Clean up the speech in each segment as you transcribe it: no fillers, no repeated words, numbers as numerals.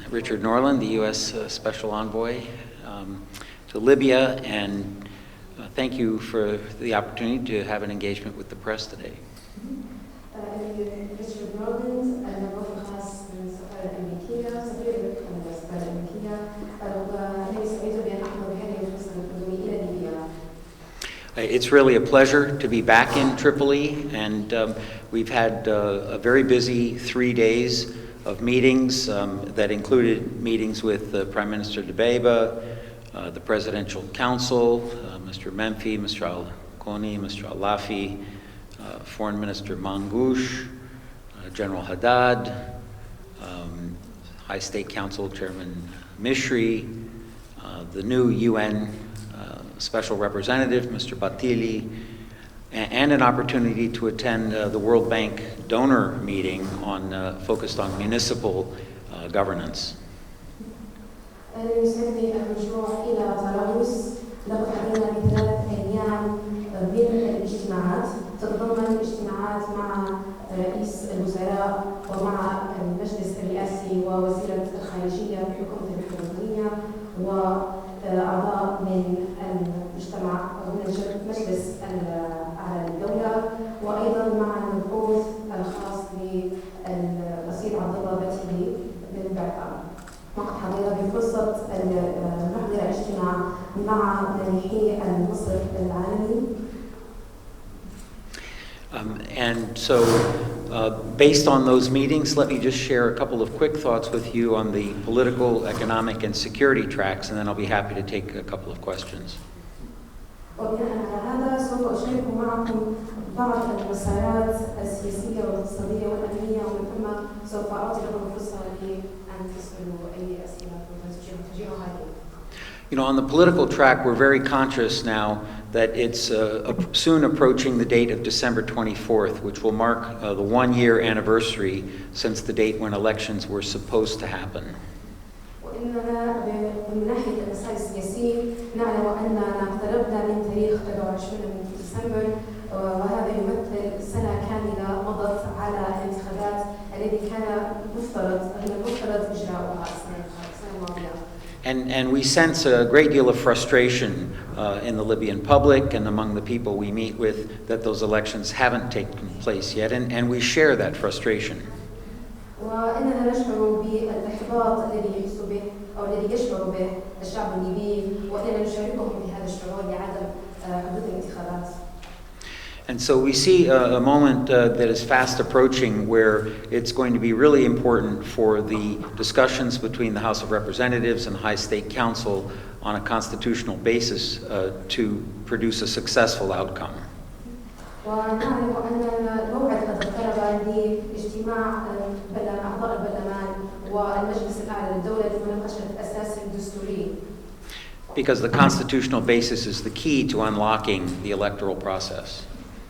Richard Norlaند, the U.S. Special Envoy to Libya, and thank you for the opportunity to have an engagement with the press today. رتشارد المبعوث الخاص من السفارة الأمريكية، سفير السفارة الأمريكية، وأنا سعيد بأن أحضر بهذه الفرصة القدومي إلى ليبيا. It's really a pleasure to be back in Tripoli, and we've had a very busy 3 days of meetings that included meetings with Prime Minister Dbeibeh, the Presidential Council, Mr. Menfi, Mr. Al-Koni, Mr. Al-Lafi, Foreign Minister Mangoush, General Haddad, High State Council Chairman Mishri, the new UN Special Representative, Mr. Batili, and an opportunity to attend the World Bank donor meeting focused on municipal governance. يسعدني الرجوع إلى طرابلس. لقد قضينا ب3 أيام من الاجتماعات، تتضمن اجتماعات مع رئيس الوزراء ومع المجلس الرئاسي ووزيرة الخارجية بحكومة المفوضية وأعضاء من المجتمع من مجلس أعلى الدولة، وأيضا مع المبعوث الخاص بالرصيد عبد الله باتيلي من البعثة. وقد حظينا بفرصة أن نحضر اجتماع مع مانحي المصرف العالمي. And so, based on those meetings, let me just share a couple of quick thoughts with you on the political, economic, and security tracks, and then I'll be happy to take a couple of questions. وبناء على هذا سوف أشارك معكم بعض المسارات السياسية والاقتصادية والأمنية، ومن ثم سوف أعطي لكم الفرصة لأن تسألوا أي أسئلة تجيئها لي. You know, on the political track, we're very conscious now that it's soon approaching the date of December 24th, which will mark the 1-year anniversary since the date when elections were supposed to happen. وإننا من ناحية المسار السياسي نعلم أننا اقتربنا من تاريخ 24 من ديسمبر، وهذا يمثل سنة كاملة مضت على الانتخابات الذي كان المفترض إجراؤها السنة الماضية. And we sense a great deal of frustration in the Libyan public and among the people we meet with that those elections haven't taken place yet, and we share that frustration. وإننا نشعر بالإحباط الذي يحس به أو الذي يشعر به الشعب الليبي، وإننا نشاركهم بهذا الشعور لعدم حدوث الانتخابات. And so we see a moment that is fast approaching where it's going to be really important for the discussions between the House of Representatives and High State Council on a constitutional basis to produce a successful outcome. ونعلم أن الموعد قد اقترب لاجتماع أعضاء البرلمان والمجلس الأعلى للدولة لمناقشة الأساس الدستوري. Because the constitutional basis is the key to unlocking the electoral process.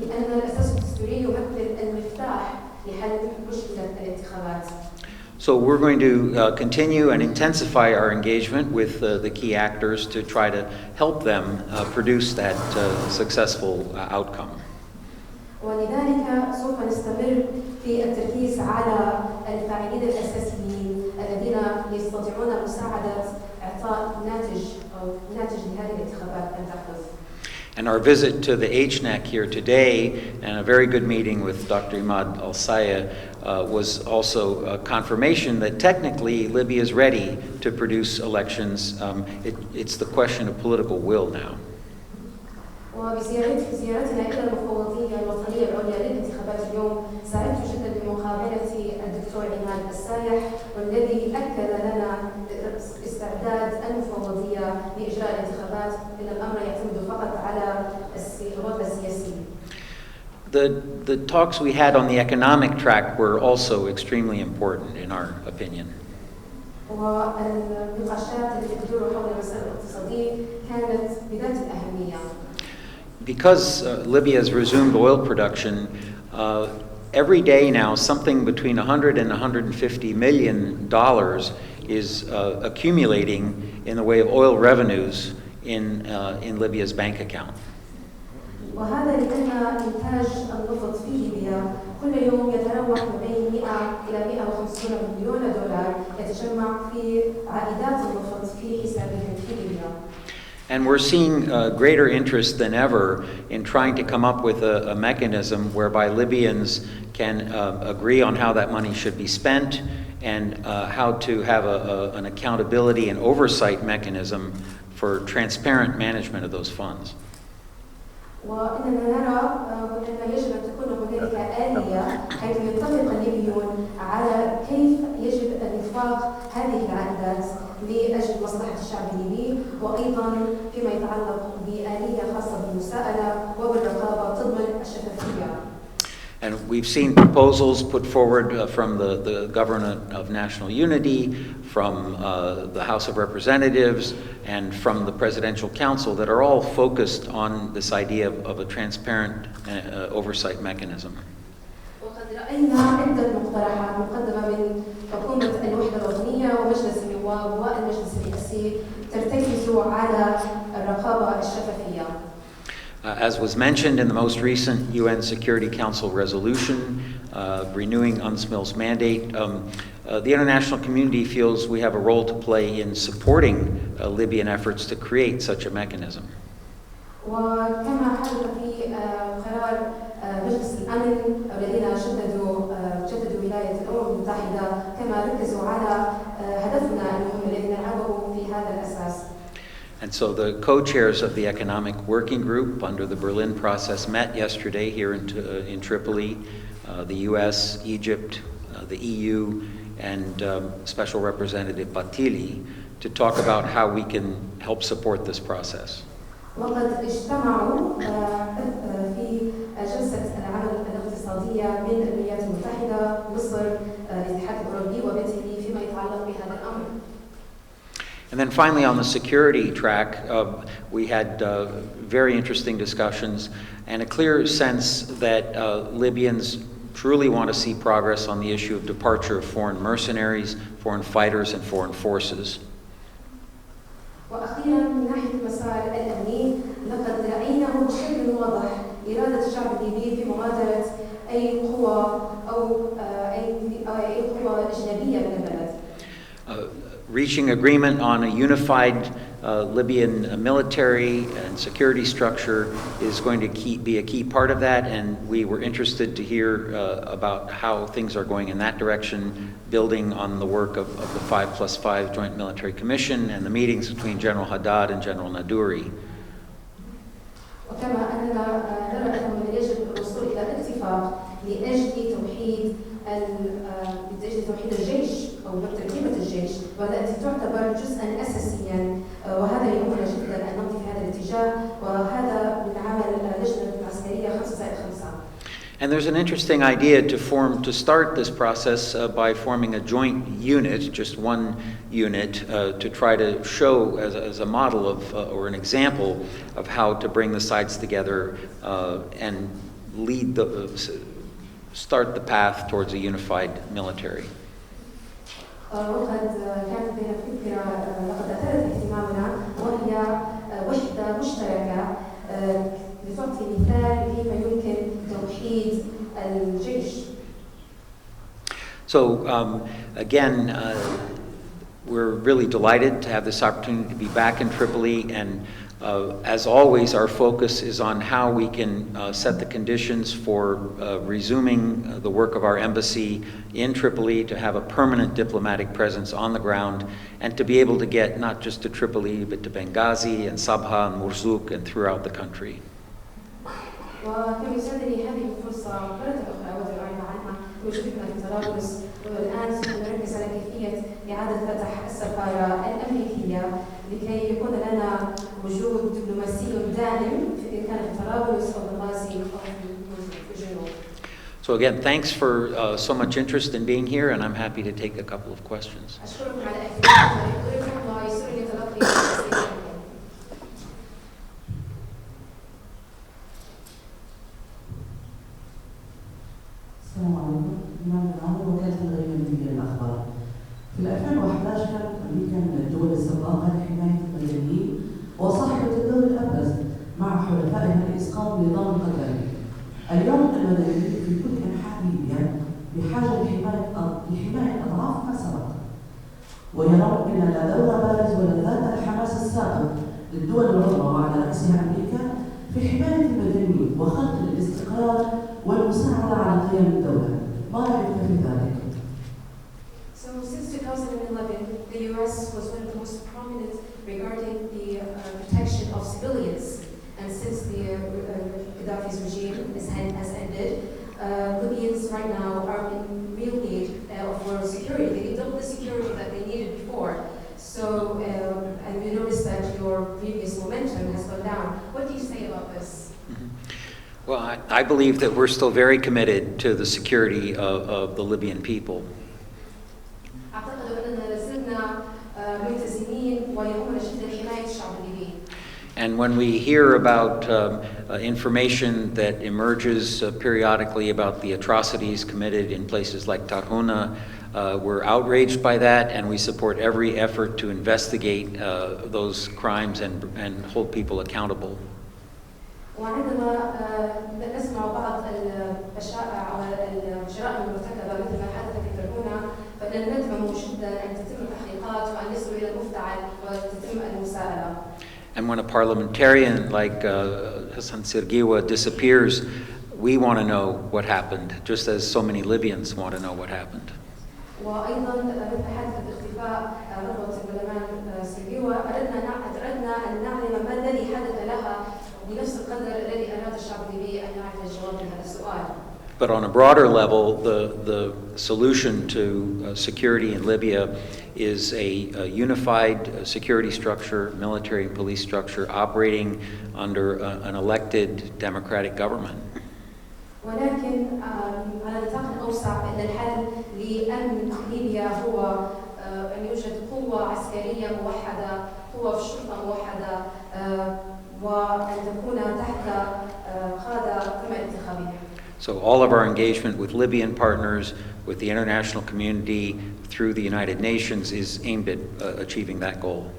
لأن الأساس الدستوري يمثل المفتاح لحل مشكلة الانتخابات. So we're going to continue and intensify our engagement with the key actors to try to help them produce that successful outcome. ولذلك سوف نستمر في التركيز على الفاعلين الأساسيين الذين يستطيعون مساعدة إعطاء ناتج لهذه الانتخابات أن تحدث. And our visit to the HNAC here today and a very good meeting with Dr. Imad Al-Saya was also a confirmation that technically Libya is ready to produce elections. It's the question of political will now. وبزيارتنا إلى المفوضية الوطنية العليا للانتخابات اليوم سعدت جدا بمقابلة الدكتور عماد السايح، والذي أكد لنا استعداد المفوضية لإجراء الانتخابات، إن الأمر يعتمد فقط على الوضع السياسي. The talks we had on the economic track were also extremely important in our opinion. والنقاشات التي تدور حول المسألة الاقتصادية كانت بذات الأهمية. Because Libya has resumed oil production, every day now something between $100 and $150 million is accumulating in the way of oil revenues in Libya's bank account. وهذا لأن إنتاج النفط في ليبيا كل يوم يتراوح ما بين 100 إلى 150 مليون دولار يتجمع في عائدات النفط في حسابهم في ليبيا. And we're seeing greater interest than ever in trying to come up with a mechanism whereby Libyans can agree on how that money should be spent and how to have an accountability and oversight mechanism for transparent management of those funds. وإننا نرى أن يجب أن تكون هنالك آلية حيث يتفق الليبيون على كيف يجب إنفاق هذه العائدات لأجل مصلحة الشعب الليبي، وأيضا فيما يتعلق بآلية خاصة بالمساءلة وبالرقابة ضمن الشفافية. And we've seen proposals put forward from the Government of National Unity, from the House of Representatives, and from the Presidential Council that are all focused on this idea of a transparent oversight mechanism. وقد رأينا عدة مقترحات مقدمة من حكومة الوحدة الوطنية ومجلس النواب والمجلس الرئاسي ترتكز على الرقابة الشفافية. As was mentioned in the most recent UN Security Council resolution renewing UNSMIL's mandate, the international community feels we have a role to play in supporting Libyan efforts to create such a mechanism. وكما حدث في قرار مجلس الأمن الذين جددوا ولاية الأمم المتحدة، كما ركزوا على هدفنا المهم الذي نلعبه في هذا الأساس. And so the co-chairs of the Economic Working Group under the Berlin process met yesterday here in Tripoli, the US, Egypt, the EU, and Special Representative Batili, to talk about how we can help support this process. وقد اجتمعوا في جلسة العمل الاقتصادية من الولايات المتحدة، مصر، الاتحاد الأوروبي وبالتالي فيما يتعلق بهذا الأمر. And then finally, on the security track, we had very interesting discussions and a clear sense that Libyans truly want to see progress on the issue of departure of foreign mercenaries, foreign fighters, and foreign forces. وأخيرا من ناحية المسار الأمني، لقد رأينا بشكل واضح إرادة الشعب الليبي في مغادرة أي قوى أو أي قوى أجنبية من البلد. Reaching agreement on a unified Libyan military and security structure is going to be a key part of that, and we were interested to hear about how things are going in that direction, building on the work of the 5+5 Joint Military Commission and the meetings between General Haddad and General Naduri. وكما أننا نرى أنه يجب الوصول إلى اتفاق لأجل توحيد الجيش أو تركيبة الجيش، والتي تعتبر جزءا أساسيا، وهذا يهمنا جدا أن نمضي في هذا الاتجاه، وهذا من عمل اللجنة العسكرية 5+5. And there's an interesting idea to start this process by forming a joint unit, just one unit, to try to show as a model of or an example of how to bring the sides together and start the path towards a unified military. وقد كانت بين فكرة لقد أثارت اهتمامنا، وهي وحدة مشتركة لتعطي مثال كيف يمكن توحيد الجيش. So again, we're really delighted to have this opportunity to be back in Tripoli, and as always, our focus is on how we can set the conditions for resuming the work of our embassy in Tripoli, to have a permanent diplomatic presence on the ground, and to be able to get not just to Tripoli, but to Benghazi and Sabha and Murzouk and throughout the country. وكما يسعدني هذه الفرصة مرة أخرى أود الإعلان عنها وجودنا في طرابلس، والآن نركز على كيفية إعادة فتح السفارة الأمريكية لكي يكون لنا وجود دبلوماسي دائم إن كان في طرابلس أو بنغازي أو في الجنوب. So again, thanks for so much interest in being here, and I'm happy to take a couple of questions. أشكركم على اهتمامكم ويسرني تلقي أسئلتكم. السلام عليكم. معنا وكالة الغيمة للأخبار. في 2011 كانت أمريكا من الدول السباقة لحماية المدنيين وصاحبة الدور الأبرز مع حلفائها لإسقاط نظام القتالي. اليوم المدني في كل أنحاء ليبيا بحاجة لحماية أضعاف ما سبق، ويرون أن لا دور بارز ولا ذات الحماس السابق للدول العظمى وعلى رأسها أمريكا في حماية المدنيين وخلق الاستقرار والمساعدة على قيام الدولة. ما رأيك في ذلك؟ So since 2011, the U.S. was one of the most prominent regarding the protection of civilians. And since the Gaddafi's regime has ended, Libyans right now are in real need of world security. They need double the security that they needed before. So, and we noticed that your previous momentum has gone down. What do you say about this? Well, I believe that we're still very committed to the security of the Libyan people. And when we hear about information that emerges periodically about the atrocities committed in places like Tarhuna, we're outraged by that, and we support every effort to investigate those crimes and hold people accountable. وعندما نسمع بعض الشائع والجرائم المرتكبة مثل ما حدث في ترهونة، فإننا ندعم جدا أن تتم التحقيقات وأن يصلوا إلى المفتعل وتتم المساءلة. And when a parliamentarian like Hassan Sirgiwa disappears, we want to know what happened, just as so many Libyans want to know what happened. وأيضا مثل حادثة اختفاء رغبة البرلمان سيرجيوا، أردنا أن نعلم ما الذي حدث لها بنفس القدر الذي أراد الشعب الليبي أن يعرف الجواب لهذا السؤال. But on a broader level, the solution to security in Libya is a unified security structure, military and police structure, operating under an elected democratic government. ولكن على نطاق أوسع أن الحل لأمن ليبيا هو أن يوجد قوة عسكرية موحدة، قوة في الشرطة موحدة، وأن تكون تحت قادة كما انتخابية. So all of our engagement with Libyan partners, with the international community, through the United Nations is aimed at achieving that goal.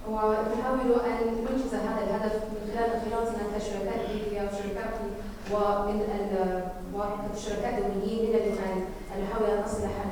ونحاول أن ننجز هذا الهدف من خلال انخراطنا كشركاء ليبيا وشركاء الشركاء الدوليين من اليونان، أن نحاول أن نصل حل